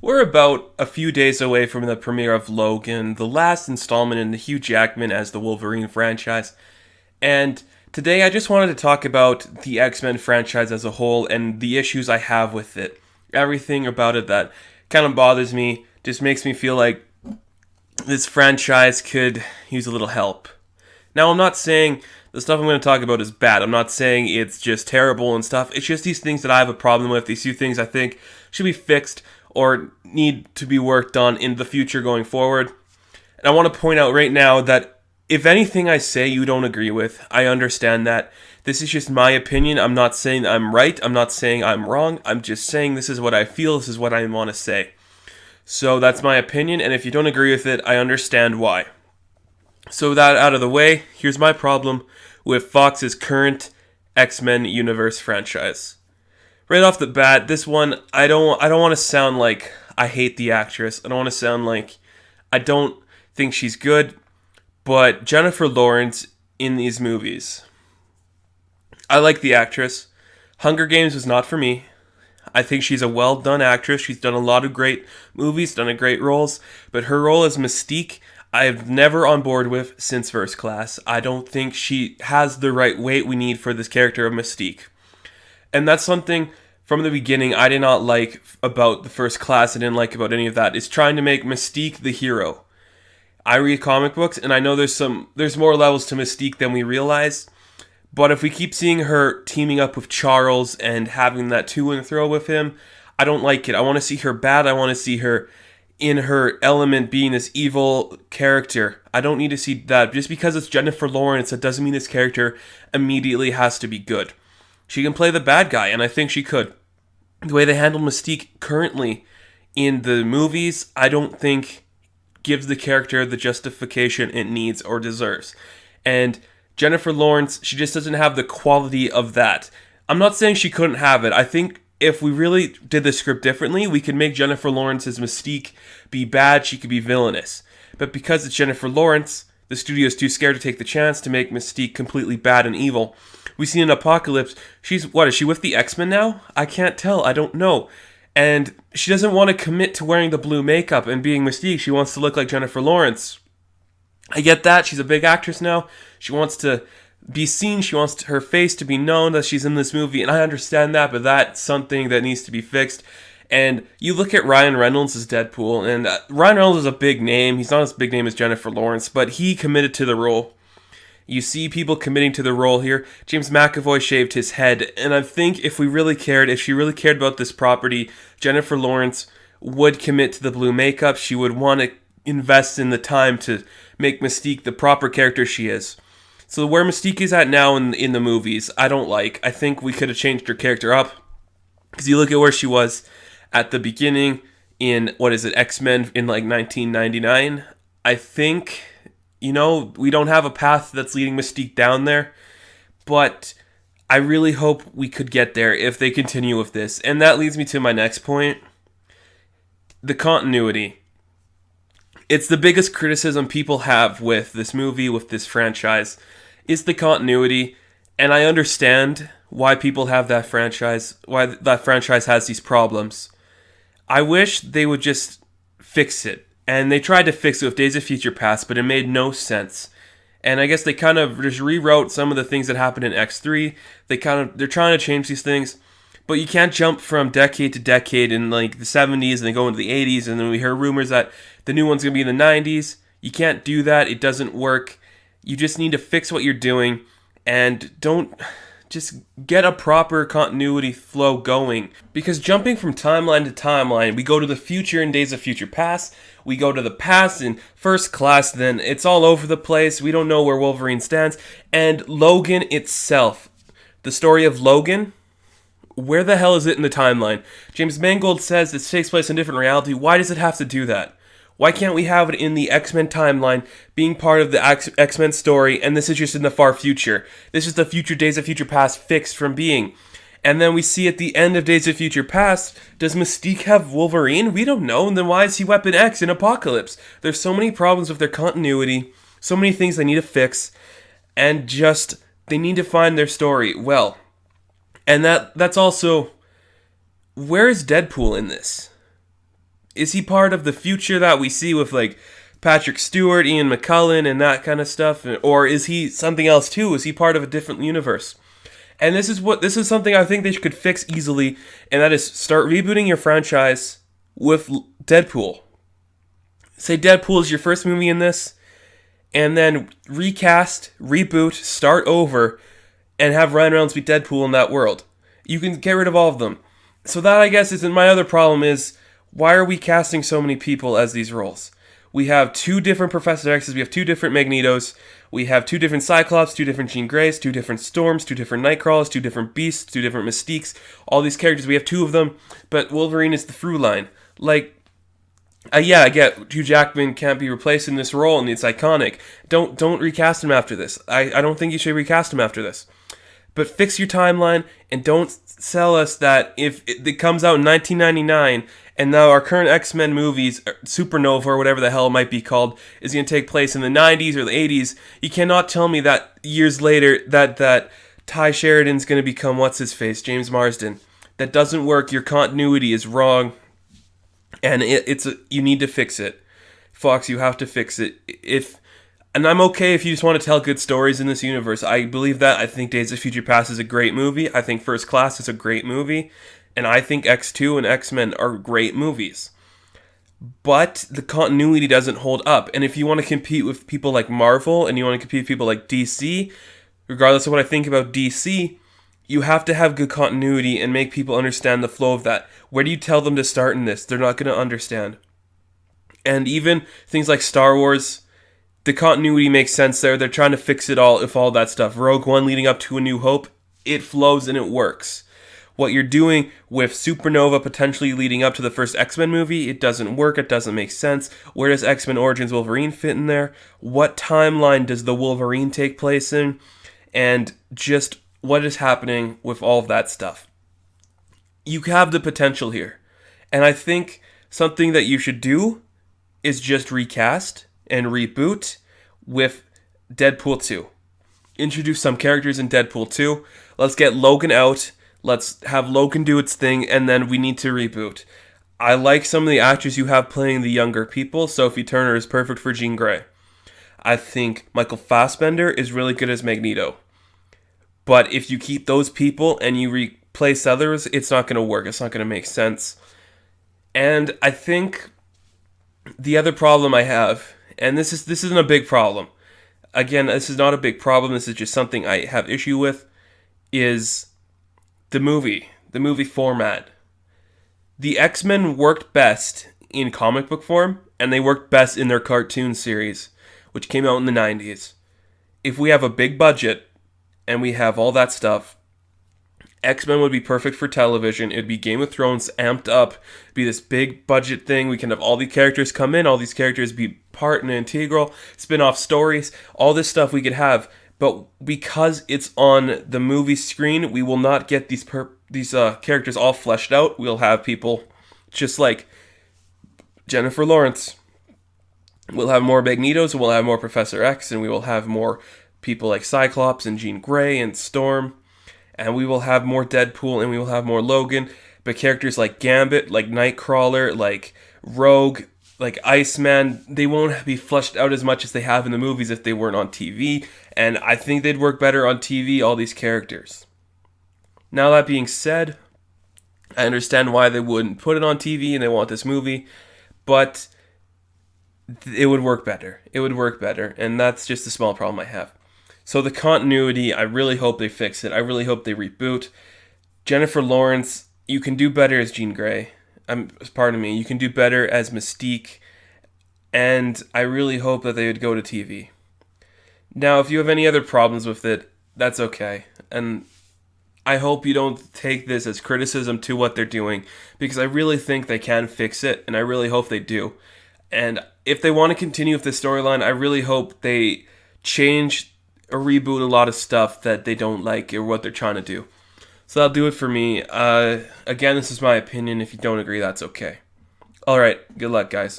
We're about a few days away from the premiere of Logan, the last installment in the Hugh Jackman as the Wolverine franchise. And today I just wanted to talk about the X-Men franchise as a whole and the issues I have with it. Everything about it that kind of bothers me, just makes me feel like this franchise could use a little help. Now, I'm not saying the stuff I'm going to talk about is bad. I'm not saying it's just terrible and stuff. It's just these things that I have a problem with. These few things I think should be fixed or need to be worked on in the future going forward. And I want to point out right now that if anything I say you don't agree with, I understand that. This is just my opinion. I'm not saying I'm right. I'm not saying I'm wrong. I'm just saying this is what I feel. This is what I want to say. So that's my opinion, and if you don't agree with it, I understand why. So that out of the way, here's my problem with Fox's current X-Men universe franchise. Right off the bat, this one I don't want to sound like I hate the actress. I don't want to sound like I don't think she's good, but Jennifer Lawrence in these movies. I like the actress. Hunger Games was not for me. I think she's a well done actress. She's done a lot of great movies, done a great roles, but her role as Mystique, I've never on board with since First Class. I don't think she has the right weight we need for this character of Mystique. And that's something from the beginning I did not like about the First Class. I didn't like about any of that. It's trying to make Mystique the hero. I read comic books and I know there's more levels to Mystique than we realize. But if we keep seeing her teaming up with Charles and having that to and throw with him, I don't like it. I want to see her bad. I want to see her in her element being this evil character. I don't need to see that. Just because it's Jennifer Lawrence, that doesn't mean this character immediately has to be good. She can play the bad guy, and I think she could. The way they handle Mystique currently in the movies, I don't think gives the character the justification it needs or deserves. And Jennifer Lawrence, she just doesn't have the quality of that. I'm not saying she couldn't have it. I think if we really did the script differently, we could make Jennifer Lawrence's Mystique be bad, she could be villainous. But because it's Jennifer Lawrence, the studio's too scared to take the chance to make Mystique completely bad and evil. We see in Apocalypse, is she with the X-Men now? I can't tell, I don't know. And she doesn't want to commit to wearing the blue makeup and being Mystique. She wants to look like Jennifer Lawrence. I get that. She's a big actress now. She wants to be seen. She wants her face to be known that she's in this movie. And I understand that, but that's something that needs to be fixed. And you look at Ryan Reynolds as Deadpool, and Ryan Reynolds is a big name. He's not as big name as Jennifer Lawrence, but he committed to the role. You see people committing to the role here. James McAvoy shaved his head. And I think if she really cared about this property, Jennifer Lawrence would commit to the blue makeup. She would want to invest in the time to make Mystique the proper character she is. So where Mystique is at now in the movies, I don't like. I think we could have changed her character up. Because you look at where she was at the beginning in, X-Men in like 1999. I think, we don't have a path that's leading Mystique down there. But I really hope we could get there if they continue with this. And that leads me to my next point. The continuity. It's the biggest criticism people have with this movie, with this franchise, is the continuity. And I understand why people have that franchise, why that franchise has these problems. I wish they would just fix it. And they tried to fix it with Days of Future Past, but it made no sense. And I guess they kind of just rewrote some of the things that happened in X3. They're trying to change these things. But you can't jump from decade to decade in like the 70s and then go into the 80s, and then we hear rumors that the new one's going to be in the 90s. You can't do that. It doesn't work. You just need to fix what you're doing and don't just get a proper continuity flow going. Because jumping from timeline to timeline, we go to the future in Days of Future Past, we go to the past in First Class, then it's all over the place. We don't know where Wolverine stands. And Logan itself, the story of Logan, where the hell is it in the timeline? James Mangold says it takes place in a different reality. Why does it have to do that? Why can't we have it in the X-Men timeline, being part of the X-Men story, and this is just in the far future? This is the future Days of Future Past fixed from being. And then we see at the end of Days of Future Past, does Mystique have Wolverine? We don't know, and then why is he Weapon X in Apocalypse? There's so many problems with their continuity, so many things they need to fix, and just, they need to find their story well. And that's also, where is Deadpool in this? Is he part of the future that we see with like Patrick Stewart, Ian McKellen, and that kind of stuff, or is he something else too? Is he part of a different universe? And this is something I think they could fix easily, and that is start rebooting your franchise with Deadpool. Say Deadpool is your first movie in this, and then recast, reboot, start over, and have Ryan Reynolds be Deadpool in that world. You can get rid of all of them. So that, I guess, isn't my other problem is, why are we casting so many people as these roles? We have 2 different Professor X's, we have 2 different Magnetos, we have 2 different Cyclops, 2 different Jean Greys, 2 different Storms, 2 different Nightcrawlers, 2 different Beasts, 2 different Mystiques, all these characters, we have 2 of them, but Wolverine is the through line. Like, yeah, I get Hugh Jackman can't be replaced in this role and it's iconic. Don't recast him after this. I don't think you should recast him after this. But fix your timeline and don't sell us that if it comes out in 1999 and now our current X-Men movies, Supernova or whatever the hell it might be called, is going to take place in the 90s or the 80s. You cannot tell me that years later that Ty Sheridan's going to become what's-his-face, James Marsden. That doesn't work. Your continuity is wrong. And you need to fix it. Fox, you have to fix it. And I'm okay if you just want to tell good stories in this universe. I believe that. I think Days of Future Past is a great movie. I think First Class is a great movie. And I think X2 and X-Men are great movies. But the continuity doesn't hold up. And if you want to compete with people like Marvel and you want to compete with people like DC, regardless of what I think about DC, you have to have good continuity and make people understand the flow of that. Where do you tell them to start in this? They're not going to understand. And even things like Star Wars, the continuity makes sense there. They're trying to fix it all, if all that stuff. Rogue One leading up to A New Hope, it flows and it works. What you're doing with Supernova potentially leading up to the first X-Men movie, it doesn't work, it doesn't make sense. Where does X-Men Origins Wolverine fit in there? What timeline does the Wolverine take place in? And just what is happening with all of that stuff? You have the potential here. And I think something that you should do is just recast and reboot with Deadpool 2. Introduce some characters in Deadpool 2. Let's get Logan out. Let's have Logan do its thing, and then we need to reboot. I like some of the actors you have playing the younger people. Sophie Turner is perfect for Jean Grey. I think Michael Fassbender is really good as Magneto. But if you keep those people and you replace others, it's not going to work. It's not going to make sense. And I think the other problem I have, and this isn't a big problem. Again, this is not a big problem. This is just something I have issue with, is the movie format. The X-Men worked best in comic book form, and they worked best in their cartoon series, which came out in the 90s. If we have a big budget, and we have all that stuff, X-Men would be perfect for television. It'd be Game of Thrones amped up. It'd be this big budget thing. We can have all the characters come in, all these characters be part and integral, spin-off stories, all this stuff we could have. But because it's on the movie screen, we will not get these characters all fleshed out. We'll have people just like Jennifer Lawrence. We'll have more Magnetos, and we'll have more Professor X, and we will have more people like Cyclops and Jean Grey and Storm. And we will have more Deadpool, and we will have more Logan. But characters like Gambit, like Nightcrawler, like Rogue, like Iceman, they won't be fleshed out as much as they have in the movies if they weren't on TV. And I think they'd work better on TV, all these characters. Now that being said, I understand why they wouldn't put it on TV and they want this movie. But it would work better. It would work better. And that's just a small problem I have. So the continuity, I really hope they fix it. I really hope they reboot. Jennifer Lawrence, you can do better as Jean Grey. Pardon me. You can do better as Mystique. And I really hope that they would go to TV. Now, if you have any other problems with it, that's okay. And I hope you don't take this as criticism to what they're doing, because I really think they can fix it, and I really hope they do. And if they want to continue with this storyline, I really hope they change or reboot a lot of stuff that they don't like or what they're trying to do. So that'll do it for me. Again, this is my opinion. If you don't agree, that's okay. Alright, good luck, guys.